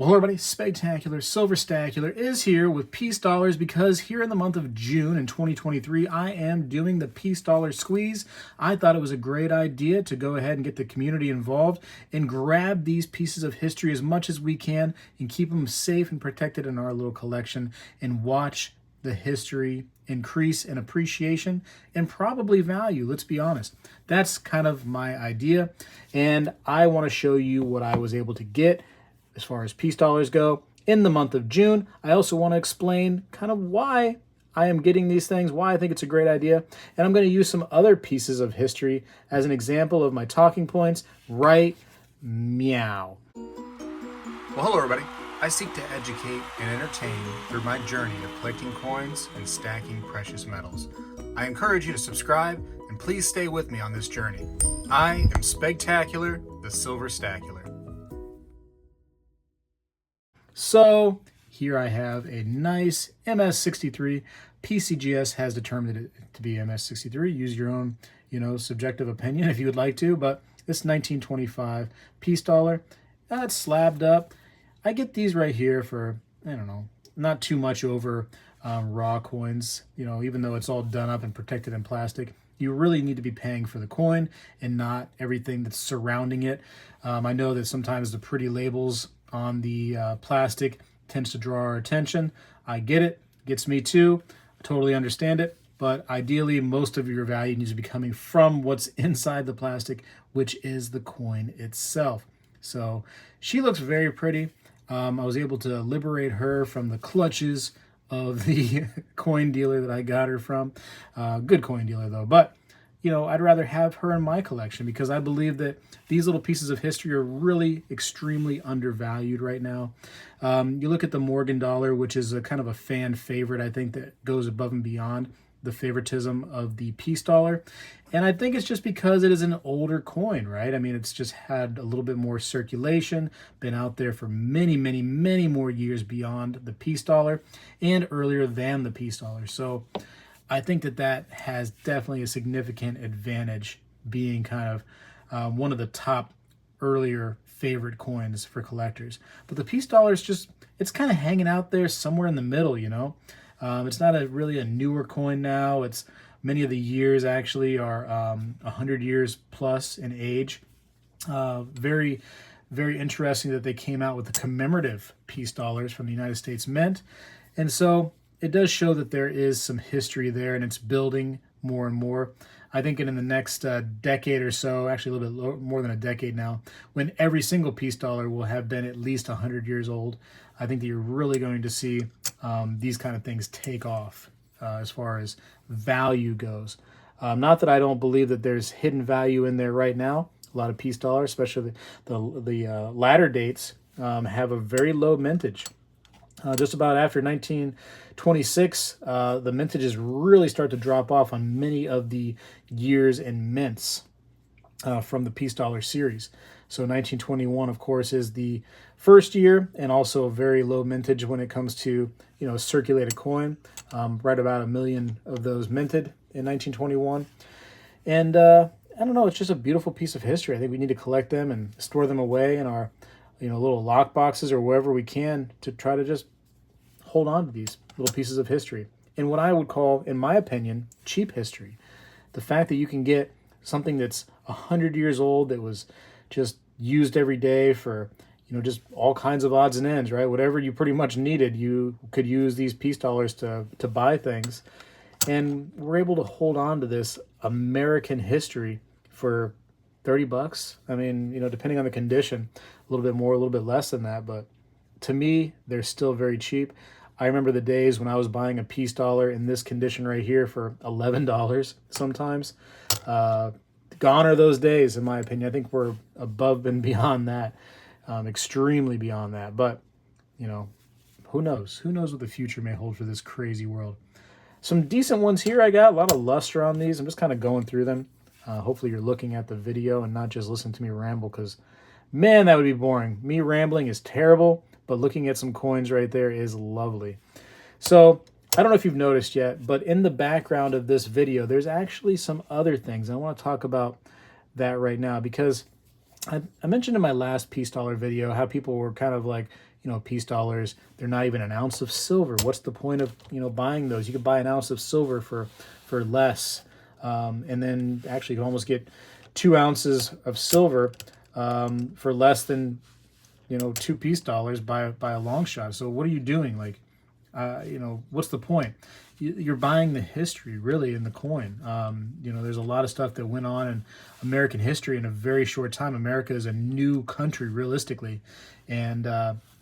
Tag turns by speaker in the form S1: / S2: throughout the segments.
S1: Well, hello everybody, Spegtacular, Silverstacular is here with Peace Dollars because here in the month of June in 2023, I am doing the Peace Dollar Squeeze. I thought it was a great idea to go ahead and get the community involved and grab these pieces of history as much as we can and keep them safe and protected in our little collection and watch the history increase in appreciation and probably value, let's be honest. That's kind of my idea, and I want to show you what I was able to get as far as Peace Dollars go in the month of June. I also want to explain kind of why I am getting these things, why I think it's a great idea, and I'm going to use some other pieces of history as an example of my talking points. Right meow.
S2: Well, hello everybody. I seek to educate and entertain through my journey of collecting coins and stacking precious metals. I encourage you to subscribe and please stay with me on this journey. I am Spegtacular, the Silverstacular.
S1: So here I have a nice MS63. PCGS has determined it to be MS63. Use your own, subjective opinion if you would like to, but this 1925 Peace Dollar, it's slabbed up. I get these right here for, I don't know, not too much over raw coins, even though it's all done up and protected in plastic. You really need to be paying for the coin and not everything that's surrounding it. I know that sometimes the pretty labels on the plastic tends to draw our attention. I get it. Gets me too. I totally understand it. But ideally, most of your value needs to be coming from what's inside the plastic, which is the coin itself. So she looks very pretty. I was able to liberate her from the clutches of the coin dealer that I got her from. Good coin dealer, though. But, I'd rather have her in my collection because I believe that these little pieces of history are really extremely undervalued right now. You look at the Morgan dollar, which is a kind of a fan favorite, I think, that goes above and beyond the favoritism of the Peace Dollar. And I think it's just because it is an older coin, right? I mean, it's just had a little bit more circulation, been out there for many, many, many more years beyond the Peace Dollar and earlier than the Peace Dollar. So I think that has definitely a significant advantage being kind of one of the top earlier favorite coins for collectors. But the Peace Dollar is it's kind of hanging out there somewhere in the middle, It's not really a newer coin now. It's many of the years actually are 100 years plus in age. Very, very interesting that they came out with the commemorative Peace Dollars from the United States Mint. And so it does show that there is some history there and it's building more and more. I think in the next decade or so, actually a little bit more than a decade now, when every single Peace Dollar will have been at least 100 years old, I think that you're really going to see these kind of things take off as far as value goes. Not that I don't believe that there's hidden value in there right now. A lot of Peace Dollars, especially the latter dates, have a very low mintage. Just about after 1926, the mintages really start to drop off on many of the years and mints from the Peace Dollar series. So 1921, of course, is the first year and also a very low mintage when it comes to, circulated coin. Right about 1 million of those minted in 1921. And I don't know, it's just a beautiful piece of history. I think we need to collect them and store them away in our little lock boxes or wherever we can to try to just hold on to these little pieces of history. And what I would call, in my opinion, cheap history. The fact that you can get something that's 100 years old that was just used every day for, just all kinds of odds and ends, right? Whatever you pretty much needed, you could use these Peace Dollars to buy things. And we're able to hold on to this American history for $30. I mean, depending on the condition, a little bit more, a little bit less than that. But to me, they're still very cheap. I remember the days when I was buying a Peace Dollar in this condition right here for $11 sometimes. Gone are those days, in my opinion. I think we're above and beyond that, extremely beyond that. But, who knows? Who knows what the future may hold for this crazy world? Some decent ones here I got. A lot of luster on these. I'm just kind of going through them. Hopefully you're looking at the video and not just listening to me ramble because, man, that would be boring. Me rambling is terrible, but looking at some coins right there is lovely. So I don't know if you've noticed yet, but in the background of this video, there's actually some other things. I want to talk about that right now because I mentioned in my last Peace Dollar video how people were kind of like, peace dollars. They're not even an ounce of silver. What's the point of, buying those? You could buy an ounce of silver for less. And then actually you can almost get 2 ounces of silver for less than, 2 peace dollars by a long shot. So what are you doing? Like, what's the point? You're buying the history, really, in the coin. There's a lot of stuff that went on in American history in a very short time. America is a new country, realistically, and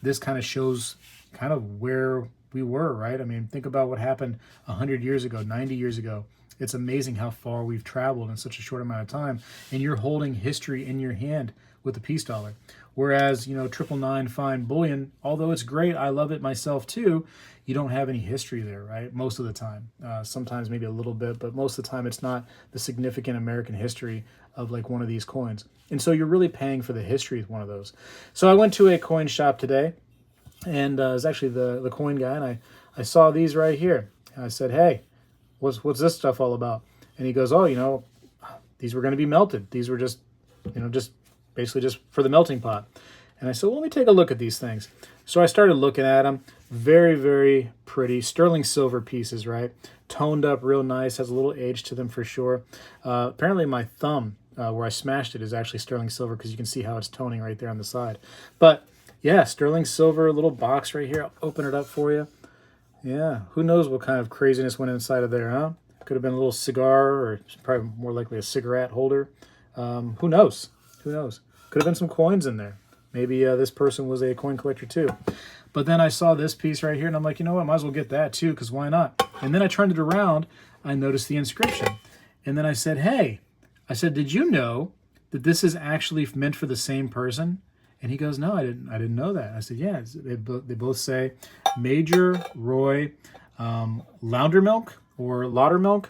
S1: this kind of shows kind of where we were, right? I mean, think about what happened 100 years ago, 90 years ago. It's amazing how far we've traveled in such a short amount of time, and you're holding history in your hand with the peace dollar. Whereas, 999 fine bullion, although it's great, I love it myself too, you don't have any history there, right? Most of the time. Sometimes maybe a little bit, but most of the time it's not the significant American history of like one of these coins. And so you're really paying for the history of one of those. So I went to a coin shop today, and it was actually the coin guy, and I saw these right here. And I said, hey, what's this stuff all about? And he goes, oh, these were going to be melted. These were just basically just for the melting pot. And I said, well, let me take a look at these things. So I started looking at them. Very, very pretty. Sterling silver pieces, right? Toned up real nice. Has a little age to them for sure. Apparently my thumb, where I smashed it, is actually sterling silver because you can see how it's toning right there on the side. But yeah, sterling silver, little box right here. I'll open it up for you. Yeah, who knows what kind of craziness went inside of there, huh? Could have been a little cigar, or probably more likely a cigarette holder. Who knows? Who knows? Could have been some coins in there. Maybe this person was a coin collector too. But then I saw this piece right here, and I'm like, you know what? Might as well get that too, because why not? And then I turned it around. I noticed the inscription. And then I said, hey, did you know that this is actually meant for the same person? And he goes, no, I didn't know that. I said, yeah, they both say Major Roy Loudermilk or Laudermilk.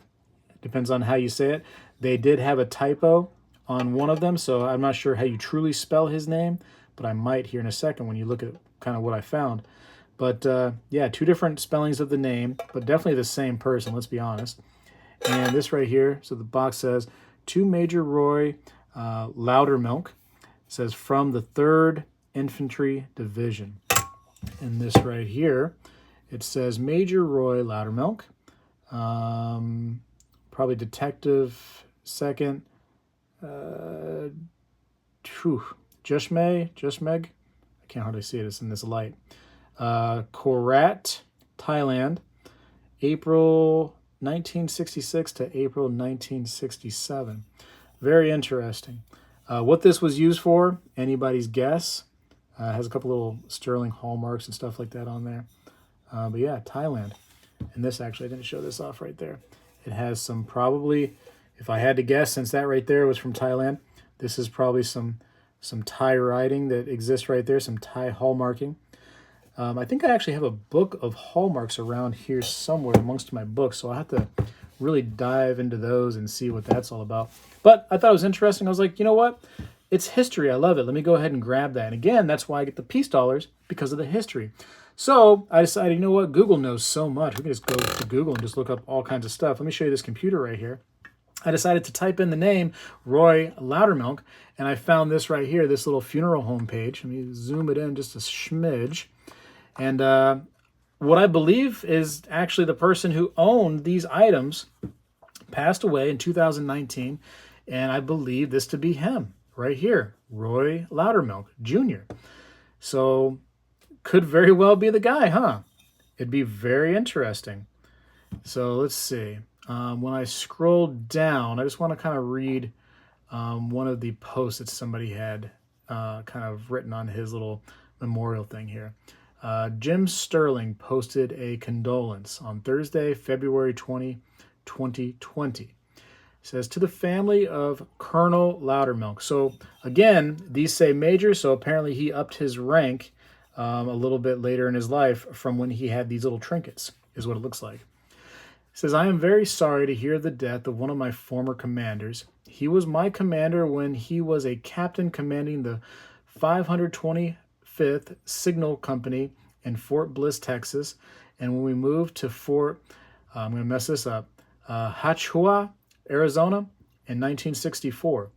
S1: Depends on how you say it. They did have a typo on one of them, so I'm not sure how you truly spell his name, but I might here in a second when you look at kind of what I found. But yeah, 2 different spellings of the name, but definitely the same person, let's be honest. And this right here, so the box says, to Major Roy Loudermilk. It says, from the 3rd Infantry Division. And this right here, it says Major Roy Loudermilk, probably Detective 2nd, Jushmeg, I can't hardly see it, it's in this light. Korat, Thailand, April 1966 to April 1967. Very interesting. What this was used for, anybody's guess. Has a couple little sterling hallmarks and stuff like that on there. But yeah, Thailand. And this actually, I didn't show this off right there. It has some probably, if I had to guess, since that right there was from Thailand, this is probably some Thai writing that exists right there, some Thai hallmarking. I think I actually have a book of hallmarks around here somewhere amongst my books, so I'll have to really dive into those and see what that's all about. But I thought it was interesting. I was like, you know what? It's history. I love it. Let me go ahead and grab that. And again, that's why I get the peace dollars, because of the history. So I decided, you know what? Google knows so much. We can just go to Google and just look up all kinds of stuff. Let me show you this computer right here. I decided to type in the name Roy Loudermilk, and I found this right here, this little funeral home page. Let me zoom it in just a smidge. And what I believe is actually the person who owned these items passed away in 2019, and I believe this to be him right here, Roy Loudermilk Jr. So could very well be the guy, huh? It'd be very interesting. So let's see. When I scroll down, I just want to kind of read one of the posts that somebody had kind of written on his little memorial thing here. Jim Sterling posted a condolence on Thursday, February 20, 2020. It says, to the family of Colonel Loudermilk. So again, these say major, so apparently he upped his rank a little bit later in his life from when he had these little trinkets, is what it looks like. It says, I am very sorry to hear the death of one of my former commanders. He was my commander when he was a captain commanding the 525th Signal Company in Fort Bliss, Texas. And when we moved to Fort, I'm going to mess this up, Hachua, Arizona in 1964.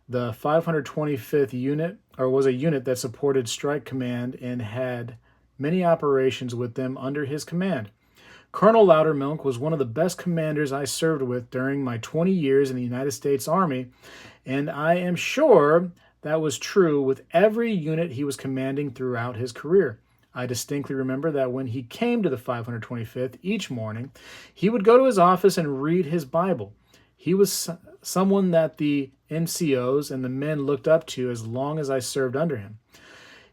S1: The 525th unit, or was a unit that supported Strike Command and had many operations with them under his command. Colonel Loudermilk was one of the best commanders I served with during my 20 years in the United States Army, and I am sure that was true with every unit he was commanding throughout his career. I distinctly remember that when he came to the 525th each morning, he would go to his office and read his Bible. He was someone that the NCOs and the men looked up to as long as I served under him.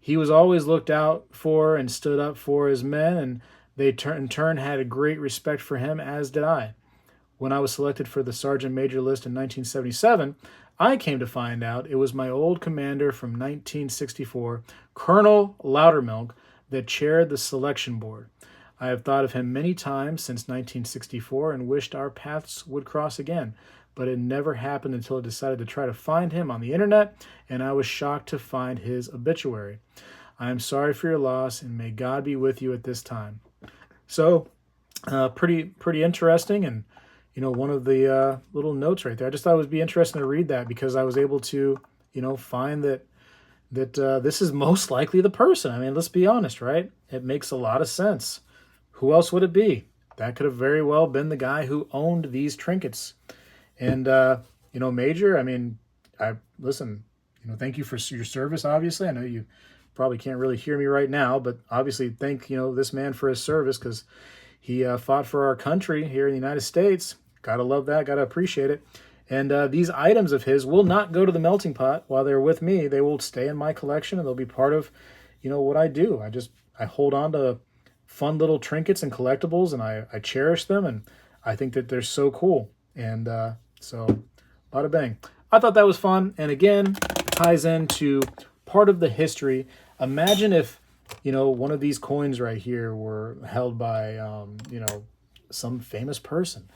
S1: He was always looked out for and stood up for his men, and they in turn had a great respect for him, as did I. When I was selected for the Sergeant Major list in 1977, I came to find out it was my old commander from 1964, Colonel Loudermilk, that chaired the selection board. I have thought of him many times since 1964 and wished our paths would cross again, but it never happened until I decided to try to find him on the internet, and I was shocked to find his obituary. I am sorry for your loss, and may God be with you at this time. So, pretty interesting, and one of the little notes right there. I just thought it would be interesting to read that because I was able to, find that this is most likely the person. I mean, let's be honest, right? It makes a lot of sense. Who else would it be? That could have very well been the guy who owned these trinkets. And Major, I mean, listen. Thank you for your service. Obviously, I know you probably can't really hear me right now, but obviously thank this man for his service because he fought for our country here in the United States. Gotta love that. Gotta appreciate it. And these items of his will not go to the melting pot while they're with me. They will stay in my collection, and they'll be part of, what I do. I hold on to fun little trinkets and collectibles, and I cherish them, and I think that they're so cool. And so, bada bang. I thought that was fun, and again, it ties into part of the history. Imagine if, one of these coins right here were held by, some famous person.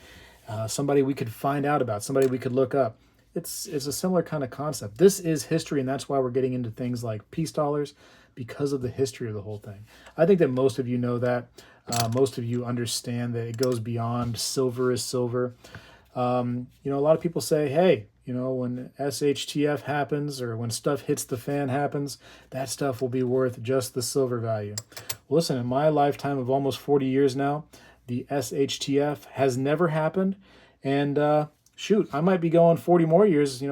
S1: Somebody we could find out about, somebody we could look up. It's a similar kind of concept. This is history, and that's why we're getting into things like peace dollars, because of the history of the whole thing. I think that most of you know that. Most of you understand that it goes beyond silver is silver. A lot of people say, hey, when SHTF happens or when stuff hits the fan happens, that stuff will be worth just the silver value. Well, listen, in my lifetime of almost 40 years now, the SHTF has never happened. And I might be going 40 more years,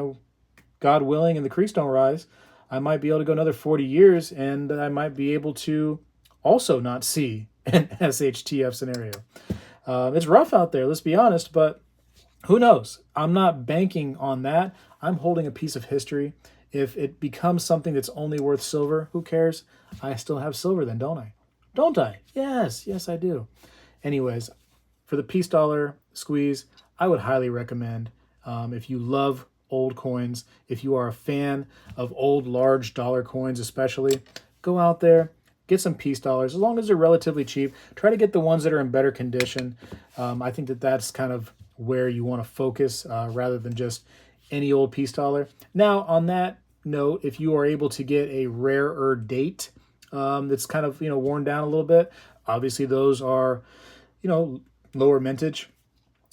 S1: God willing, and the creeks don't rise. I might be able to go another 40 years, and I might be able to also not see an SHTF scenario. It's rough out there, let's be honest, but who knows? I'm not banking on that. I'm holding a piece of history. If it becomes something that's only worth silver, who cares? I still have silver then, don't I? Don't I? Yes, I do. Anyways, for the peace dollar squeeze, I would highly recommend, if you love old coins, if you are a fan of old large dollar coins especially, go out there, get some peace dollars. As long as they're relatively cheap, try to get the ones that are in better condition. I think that that's kind of where you want to focus rather than just any old peace dollar. Now, on that note, if you are able to get a rarer date that's kind of worn down a little bit, obviously those are lower mintage,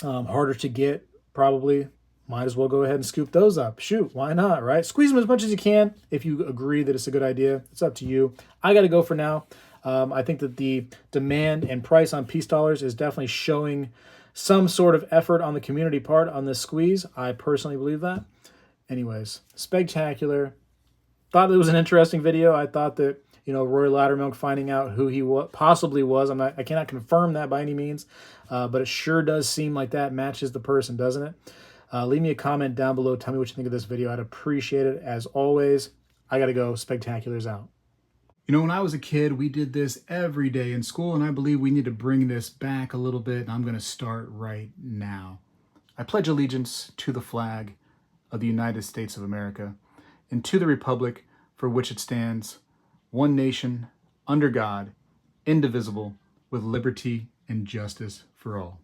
S1: harder to get probably. Might as well go ahead and scoop those up. Shoot, why not, right? Squeeze them as much as you can if you agree that it's a good idea. It's up to you. I got to go for now. I think that the demand and price on peace dollars is definitely showing some sort of effort on the community part on this squeeze. I personally believe that. Anyways, Spegtacular. Thought it was an interesting video. I thought that, Roy Loudermilk finding out who he possibly was. I cannot confirm that by any means, but it sure does seem like that matches the person, doesn't it? Leave me a comment down below. Tell me what you think of this video. I'd appreciate it as always. I got to go. Spegtacular's out.
S2: When I was a kid, we did this every day in school, and I believe we need to bring this back a little bit, and I'm going to start right now. I pledge allegiance to the flag of the United States of America and to the republic for which it stands, one nation, under God, indivisible, with liberty and justice for all.